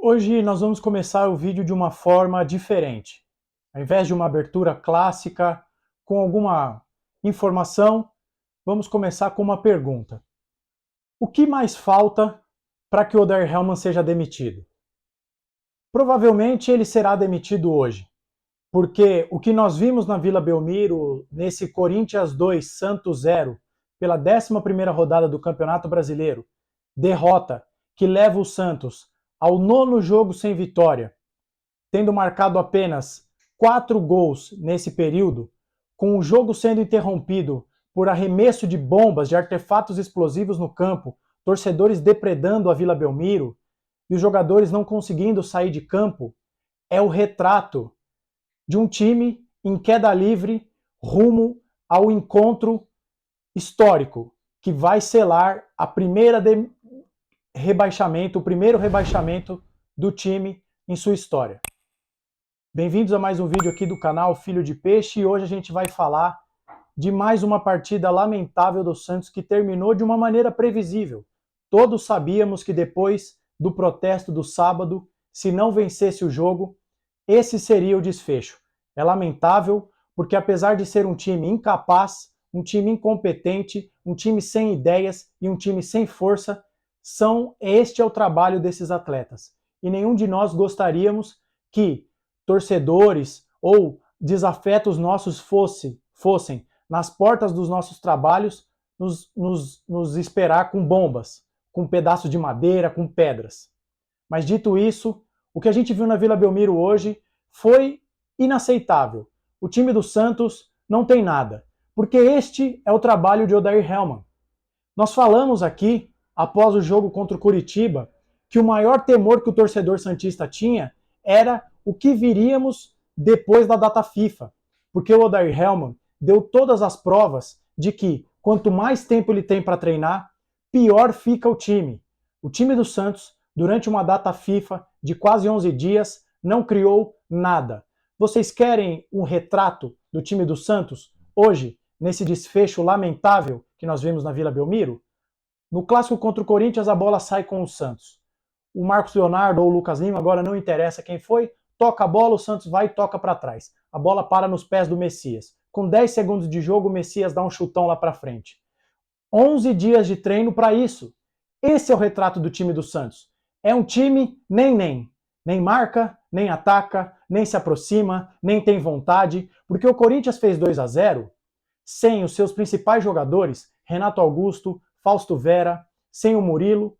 Hoje nós vamos começar o vídeo de uma forma diferente. Ao invés de uma abertura clássica com alguma informação, vamos começar com uma pergunta. O que mais falta para que o Odair Hellmann seja demitido? Provavelmente ele será demitido hoje, porque o que nós vimos na Vila Belmiro, nesse Corinthians 2, Santos 0, pela 11ª rodada do Campeonato Brasileiro, derrota que leva o Santos ao 9º jogo sem vitória, tendo marcado apenas 4 gols nesse período, com o jogo sendo interrompido por arremesso de bombas, de artefatos explosivos no campo, torcedores depredando a Vila Belmiro e os jogadores não conseguindo sair de campo, é o retrato de um time em queda livre rumo ao encontro histórico que vai selar o primeiro rebaixamento do time em sua história. Bem-vindos a mais um vídeo aqui do canal Filho de Peixe, e hoje a gente vai falar de mais uma partida lamentável do Santos que terminou de uma maneira previsível. Todos sabíamos que depois do protesto do sábado, se não vencesse o jogo, esse seria o desfecho. É lamentável porque, apesar de ser um time incapaz, um time incompetente, um time sem ideias e um time sem força, este é o trabalho desses atletas. E nenhum de nós gostaríamos que torcedores ou desafetos nossos fossem nas portas dos nossos trabalhos nos esperar com bombas, com pedaços de madeira, com pedras. Mas dito isso, o que a gente viu na Vila Belmiro hoje foi inaceitável. O time do Santos não tem nada, porque este é o trabalho de Odair Hellmann. Nós falamos aqui, após o jogo contra o Curitiba, que o maior temor que o torcedor santista tinha era o que viríamos depois da data FIFA, porque o Odair Hellmann deu todas as provas de que quanto mais tempo ele tem para treinar, pior fica o time. O time do Santos, durante uma data FIFA de quase 11 dias, não criou nada. Vocês querem um retrato do time do Santos hoje, nesse desfecho lamentável que nós vimos na Vila Belmiro? No clássico contra o Corinthians, a bola sai com o Santos. O Marcos Leonardo ou o Lucas Lima, agora não interessa quem foi, toca a bola, o Santos vai e toca para trás. A bola para nos pés do Messias. Com 10 segundos de jogo, o Messias dá um chutão lá para frente. 11 dias de treino para isso. Esse é o retrato do time do Santos. É um time nem marca, nem ataca, nem se aproxima, nem tem vontade, porque o Corinthians fez 2-0 sem os seus principais jogadores, Renato Augusto, Fausto Vera, sem o Murilo,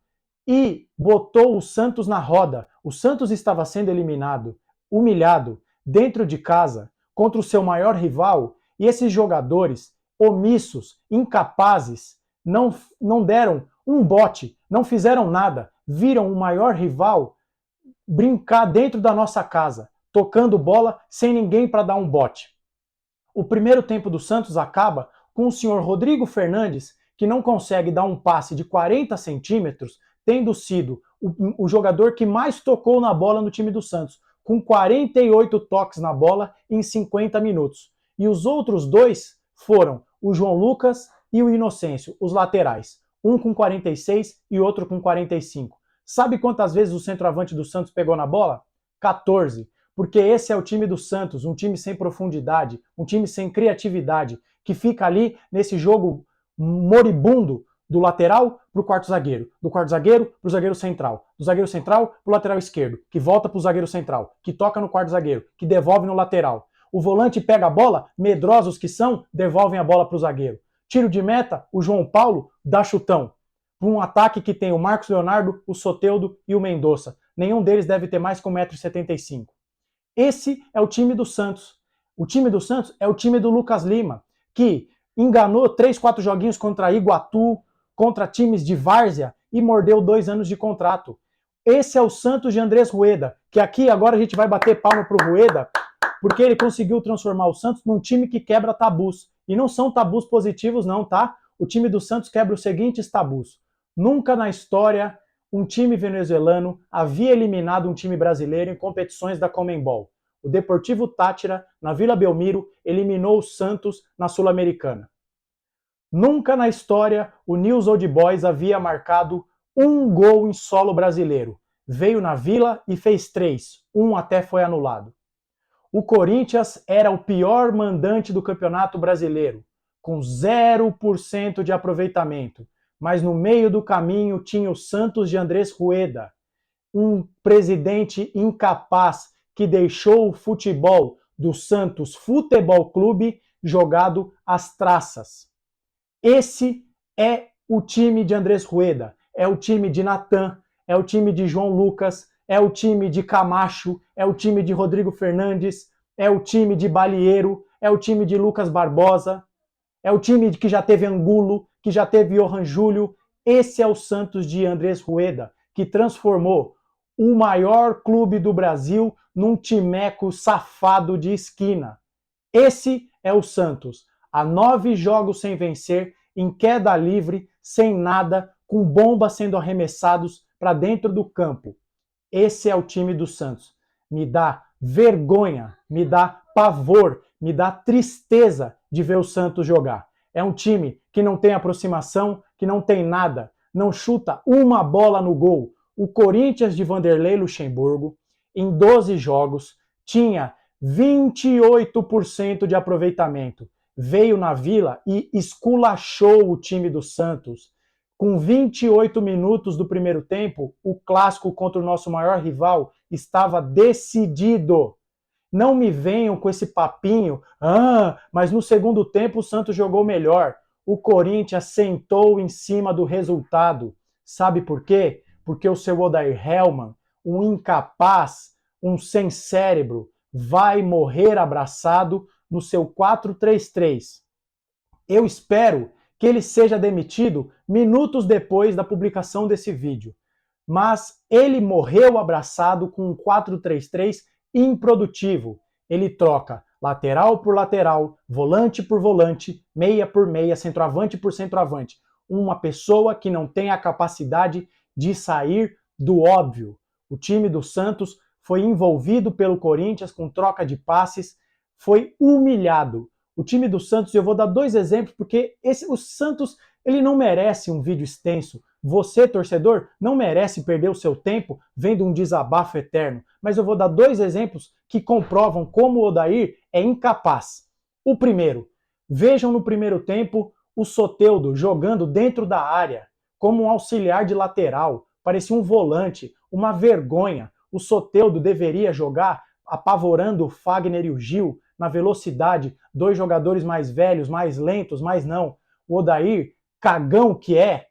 e botou o Santos na roda. O Santos estava sendo eliminado, humilhado, dentro de casa, contra o seu maior rival, e esses jogadores omissos, incapazes, não deram um bote, não fizeram nada, viram o maior rival brincar dentro da nossa casa, tocando bola sem ninguém para dar um bote. O primeiro tempo do Santos acaba com o senhor Rodrigo Fernandes, que não consegue dar um passe de 40 centímetros, tendo sido o jogador que mais tocou na bola no time do Santos, com 48 toques na bola em 50 minutos. E os outros dois foram o João Lucas e o Inocêncio, os laterais. Um com 46 e outro com 45. Sabe quantas vezes o centroavante do Santos pegou na bola? 14. Porque esse é o time do Santos, um time sem profundidade, um time sem criatividade, que fica ali nesse jogo moribundo do lateral para o quarto zagueiro, do quarto zagueiro para o zagueiro central, do zagueiro central para o lateral esquerdo, que volta para o zagueiro central, que toca no quarto zagueiro, que devolve no lateral. O volante pega a bola, medrosos que são, devolvem a bola para o zagueiro. Tiro de meta, o João Paulo dá chutão. Para um ataque que tem o Marcos Leonardo, o Soteldo e o Mendonça. Nenhum deles deve ter mais que 1,75 m. Esse é o time do Santos. O time do Santos é o time do Lucas Lima, que enganou 3, 4 joguinhos contra Iguatu, contra times de várzea e mordeu 2 anos de contrato. Esse é o Santos de Andrés Rueda, que aqui agora a gente vai bater palma pro Rueda, porque ele conseguiu transformar o Santos num time que quebra tabus. E não são tabus positivos não, tá? O time do Santos quebra os seguintes tabus. Nunca na história um time venezuelano havia eliminado um time brasileiro em competições da Conmebol. O Deportivo Táchira, na Vila Belmiro, eliminou o Santos na Sul-Americana. Nunca na história o News Old Boys havia marcado um gol em solo brasileiro. veio na Vila e fez 3, um até foi anulado. O Corinthians era o pior mandante do Campeonato Brasileiro, com 0% de aproveitamento, mas no meio do caminho tinha o Santos de Andrés Rueda, um presidente incapaz que deixou o futebol do Santos Futebol Clube jogado às traças. Esse é o time de Andrés Rueda, é o time de Natan, é o time de João Lucas, é o time de Camacho, é o time de Rodrigo Fernandes, é o time de Balieiro, é o time de Lucas Barbosa, é o time que já teve Angulo, que já teve Johan Júlio. Esse é o Santos de Andrés Rueda, que transformou o maior clube do Brasil num timeco safado de esquina. Esse é o Santos, há 9 jogos sem vencer, em queda livre, sem nada, com bombas sendo arremessados para dentro do campo. Esse é o time do Santos. Me dá vergonha, me dá pavor, me dá tristeza de ver o Santos jogar. É um time que não tem aproximação, que não tem nada, não chuta uma bola no gol. O Corinthians de Vanderlei Luxemburgo, em 12 jogos, tinha 28% de aproveitamento. Veio na Vila e esculachou o time do Santos. Com 28 minutos do primeiro tempo, o clássico contra o nosso maior rival estava decidido. Não me venham com esse papinho, mas no segundo tempo o Santos jogou melhor. O Corinthians sentou em cima do resultado. Sabe por quê? Porque o seu Odair Hellmann, um incapaz, um sem cérebro, vai morrer abraçado no seu 4-3-3. Eu espero que ele seja demitido minutos depois da publicação desse vídeo. Mas ele morreu abraçado com um 4-3-3 improdutivo. Ele troca lateral por lateral, volante por volante, meia por meia, centroavante por centroavante. Uma pessoa que não tem a capacidade de sair do óbvio. O time do Santos foi envolvido pelo Corinthians com troca de passes, foi humilhado. O time do Santos, eu vou dar 2 exemplos, porque o Santos ele não merece um vídeo extenso. Você, torcedor, não merece perder o seu tempo vendo um desabafo eterno. Mas eu vou dar 2 exemplos que comprovam como o Odair é incapaz. O primeiro, vejam no primeiro tempo o Soteldo jogando dentro da área, como um auxiliar de lateral. Parecia um volante, uma vergonha. O Soteldo deveria jogar apavorando o Fagner e o Gil na velocidade, 2 jogadores mais velhos, mais lentos, mas não. O Odair, cagão que é,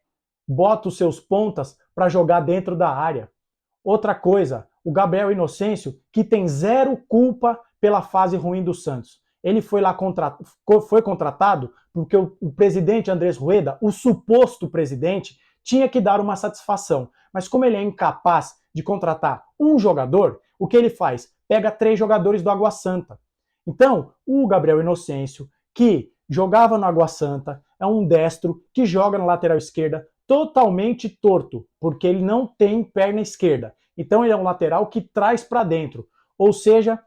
bota os seus pontas para jogar dentro da área. Outra coisa, o Gabriel Inocêncio, que tem 0 culpa pela fase ruim do Santos. Ele foi lá foi contratado porque o presidente Andrés Rueda, o suposto presidente, tinha que dar uma satisfação. Mas como ele é incapaz de contratar um jogador, o que ele faz? Pega 3 jogadores do Água Santa. Então, o Gabriel Inocêncio, que jogava no Água Santa, é um destro que joga na lateral esquerda totalmente torto, porque ele não tem perna esquerda. Então ele é um lateral que traz para dentro. Ou seja,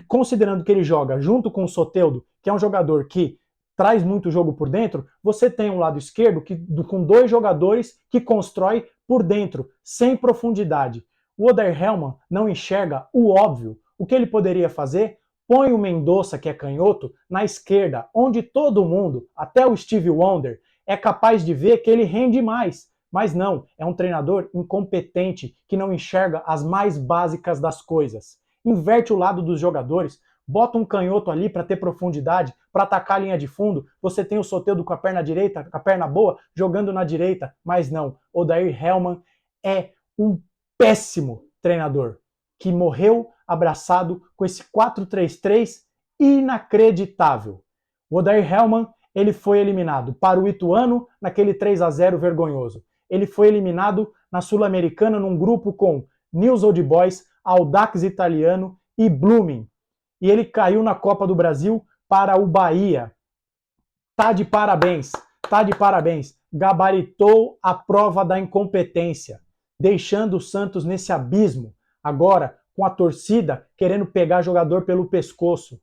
considerando que ele joga junto com o Soteldo, que é um jogador que traz muito jogo por dentro, você tem um lado esquerdo com 2 jogadores que constrói por dentro, sem profundidade. O Odair Hellmann não enxerga o óbvio. O que ele poderia fazer? Põe o Mendonça, que é canhoto, na esquerda, onde todo mundo, até o Stevie Wonder, é capaz de ver que ele rende mais. Mas não, é um treinador incompetente que não enxerga as mais básicas das coisas. Inverte o lado dos jogadores, bota um canhoto ali para ter profundidade, para atacar a linha de fundo. Você tem o Soteldo com a perna direita, com a perna boa, jogando na direita. Mas não, Odair Hellmann é um péssimo treinador que morreu abraçado com esse 4-3-3 inacreditável. O Odair Hellmann, ele foi eliminado para o Ituano naquele 3-0 vergonhoso. Ele foi eliminado na Sul-Americana num grupo com News Old Boys, Audax Italiano e Blooming. E ele caiu na Copa do Brasil para o Bahia. Tá de parabéns, tá de parabéns. Gabaritou a prova da incompetência, deixando o Santos nesse abismo. Agora, com a torcida querendo pegar jogador pelo pescoço.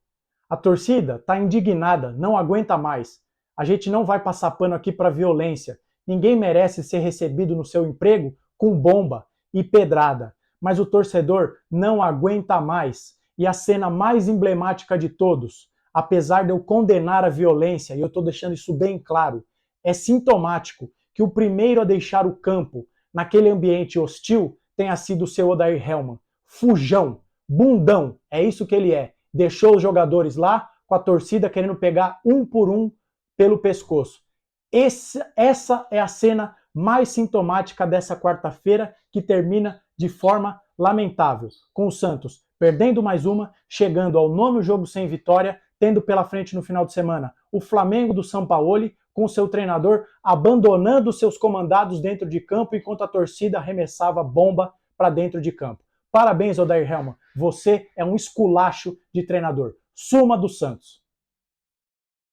A torcida está indignada, não aguenta mais. A gente não vai passar pano aqui para violência. Ninguém merece ser recebido no seu emprego com bomba. e pedrada. Mas o torcedor não aguenta mais. E a cena mais emblemática de todos, apesar de eu condenar a violência, e eu estou deixando isso bem claro, é sintomático que o primeiro a deixar o campo naquele ambiente hostil tenha sido o seu Odair Hellmann. Fujão, bundão, é isso que ele é. Deixou os jogadores lá com a torcida querendo pegar um por um pelo pescoço. Essa é a cena mais sintomática dessa quarta-feira, que termina de forma lamentável, com o Santos perdendo mais uma, chegando ao 9º jogo sem vitória, tendo pela frente no final de semana o Flamengo do Sampaoli, com seu treinador abandonando seus comandados dentro de campo enquanto a torcida arremessava bomba para dentro de campo. Parabéns, Odair Hellmann, você é um esculacho de treinador. Suma do Santos.